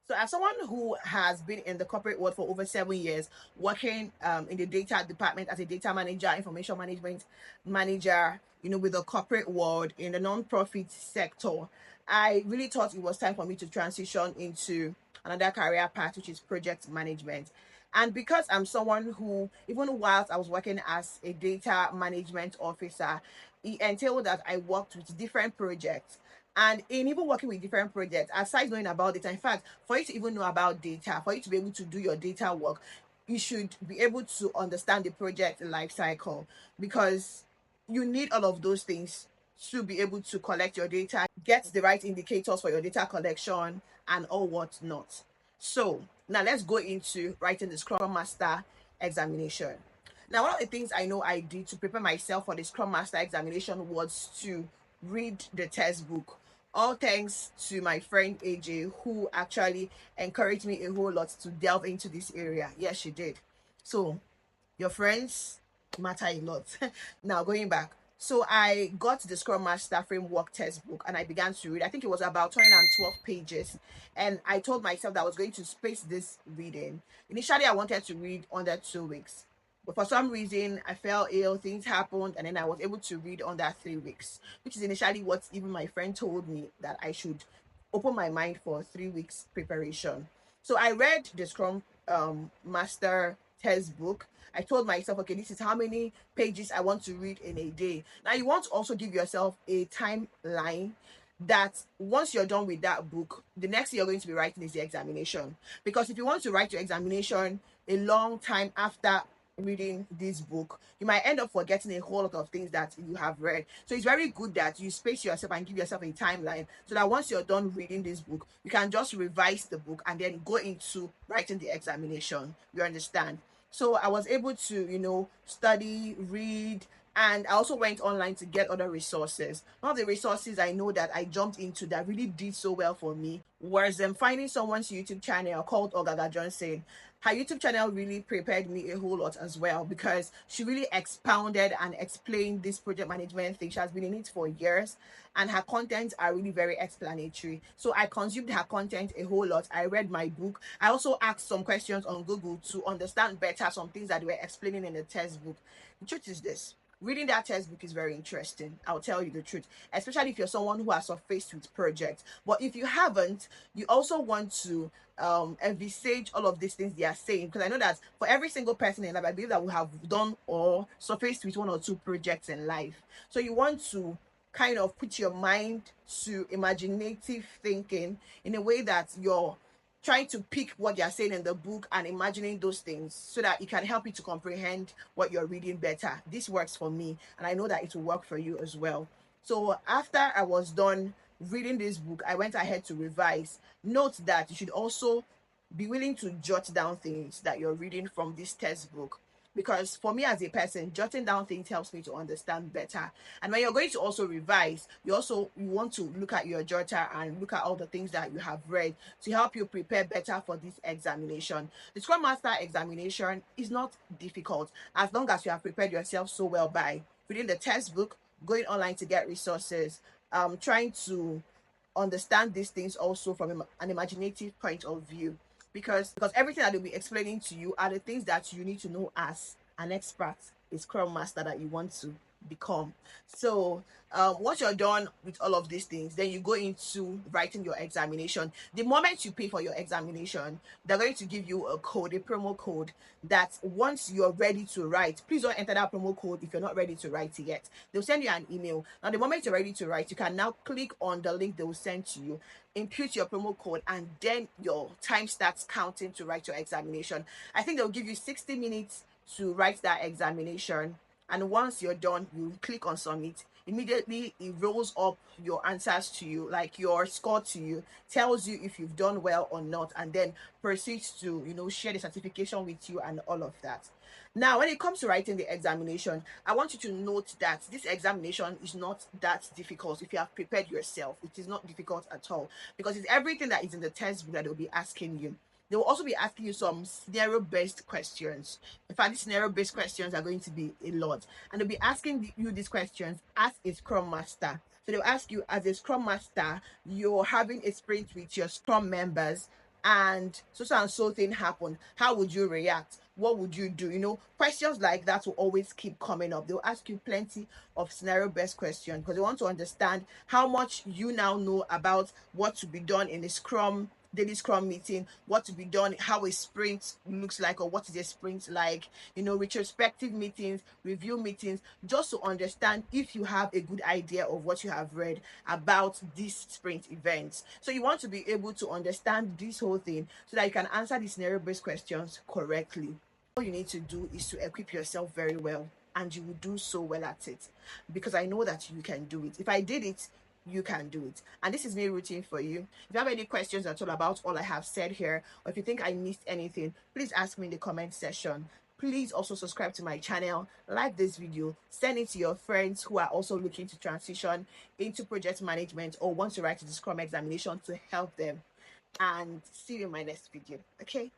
So, as someone who has been in the corporate world for over 7 years, working in the data department as a data manager, information management manager, with the corporate world in the non-profit sector, I really thought it was time for me to transition into another career path, which is project management. And because I'm someone who, even whilst I was working as a data management officer, it entailed that I worked with different projects. And in even working with different projects, aside knowing about data, in fact, for you to even know about data, for you to be able to do your data work, you should be able to understand the project life cycle, because you need all of those things to be able to collect your data, get the right indicators for your data collection, and all whatnot. So now let's go into writing the Scrum Master examination. Now, one of the things I know I did to prepare myself for the Scrum Master examination was to read the textbook. All thanks to my friend AJ, who actually encouraged me a whole lot to delve into this area. Yes, she did. So, your friends matter a lot. Now, going back. So, I got the Scrum Master Framework textbook and I began to read. I think it was about 212 pages. And I told myself that I was going to space this reading. Initially, I wanted to read under 2 weeks. But for some reason, I fell ill, things happened, and then I was able to read under 3 weeks, which is initially what even my friend told me, that I should open my mind for 3 weeks preparation. So I read the Scrum Master textbook. I told myself, okay, this is how many pages I want to read in a day. Now, you want to also give yourself a timeline that once you're done with that book, the next thing you're going to be writing is the examination. Because if you want to write your examination a long time after reading this book, you might end up forgetting a whole lot of things that you have read. So it's very good that you space yourself and give yourself a timeline, so that once you're done reading this book, you can just revise the book and then go into writing the examination. You understand? So I was able to, study, read, and I also went online to get other resources. One of the resources I know that I jumped into that really did so well for me was finding someone's YouTube channel called Ogaga Johnson. Her YouTube channel really prepared me a whole lot as well, because she really expounded and explained this project management thing. She has been in it for years and her contents are really very explanatory. So I consumed her content a whole lot. I read my book. I also asked some questions on Google to understand better some things that they were explaining in the textbook. The truth is this: reading that textbook is very interesting. I'll tell you the truth, especially if you're someone who has surfaced with projects. But if you haven't, you also want to envisage all of these things they are saying, because I know that for every single person in life, I believe that we have done or surfaced with one or two projects in life. So you want to kind of put your mind to imaginative thinking in a way that you're trying to pick what they're saying in the book and imagining those things, so that it can help you to comprehend what you're reading better. This works for me, and I know that it will work for you as well. So after I was done reading this book, I went ahead to revise. Note that you should also be willing to jot down things that you're reading from this textbook, because for me as a person, jotting down things helps me to understand better. And when you're going to also revise, you want to look at your jotter and look at all the things that you have read to help you prepare better for this examination. The Scrum Master examination is not difficult, as long as you have prepared yourself so well by reading the textbook, going online to get resources, trying to understand these things also from an imaginative point of view, because everything that they'll be explaining to you are the things that you need to know as an expert, a Scrum Master that you want to become. So once you're done with all of these things, then you go into writing your examination. The moment you pay for your examination, they're going to give you a code, a promo code, that once you're ready to write, please don't enter that promo code if you're not ready to write it yet. They'll send you an email. Now, the moment you're ready to write, you can now click on the link they will send to you, input your promo code, and then your time starts counting to write your examination. I think they'll give you 60 minutes to write that examination, and once you're done, you click on submit. Immediately it rolls up your answers to you, like your score to you, tells you if you've done well or not, and then proceeds to share the certification with you and all of that. Now, when it comes to writing the examination, I want you to note that this examination is not that difficult. If you have prepared yourself, it is not difficult at all, because it's everything that is in the textbook that they'll be asking you. They will also be asking you some scenario-based questions. In fact, these scenario-based questions are going to be a lot. And they'll be asking you these questions as a Scrum Master. So they'll ask you, as a Scrum Master, you're having a sprint with your Scrum members. and so thing happened, how would you react? What would you do? You know, questions like that will always keep coming up. They'll ask you plenty of scenario based questions because they want to understand how much you now know about what to be done in a daily scrum meeting, what to be done, how a sprint looks like, or what is a sprint like, you know, retrospective meetings, review meetings, just to understand if you have a good idea of what you have read about these sprint events. So you want to be able to understand this whole thing so that you can answer the scenario based questions correctly. All you need to do is to equip yourself very well, and you will do so well at it, because I know that you can do it. If I did it, you can do it. And this is me rooting for you. If you have any questions at all about all I have said here, or if you think I missed anything, please ask me in the comment section. Please also subscribe to my channel, like this video, send it to your friends who are also looking to transition into project management or want to write the Scrum examination to help them. And see you in my next video. Okay?